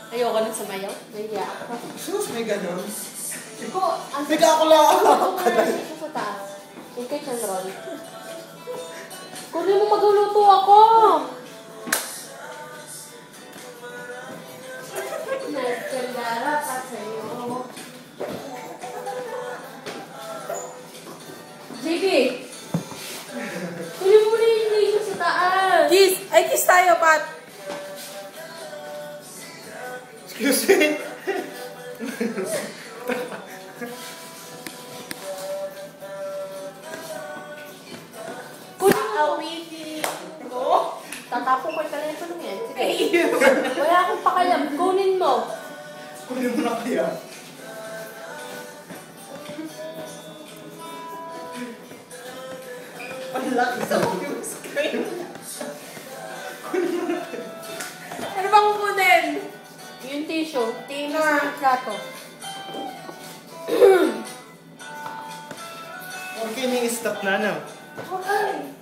Ayoko na sumayaw. Nahiya ako. Sus, may ganun. Bigla ako lang. Ito sa taas. Yung cake and roll. Kunin mo magluluto ako. Nagkandara pa sa'yo. JB! Kunin mo na yung cake sa taas. Kiss! Ay, kiss tayo, Pat! Excuse me. Tatapon ko yung telepono yan. Sige. Wala akong pakalam. Kunin mo. Kunin mo na kaya. Ang laki sa yung screen. Kunin mo na kaya. Ano bang kunin? Yung tissue. Tinis ng plato. Okay, may stop na, no? Okay.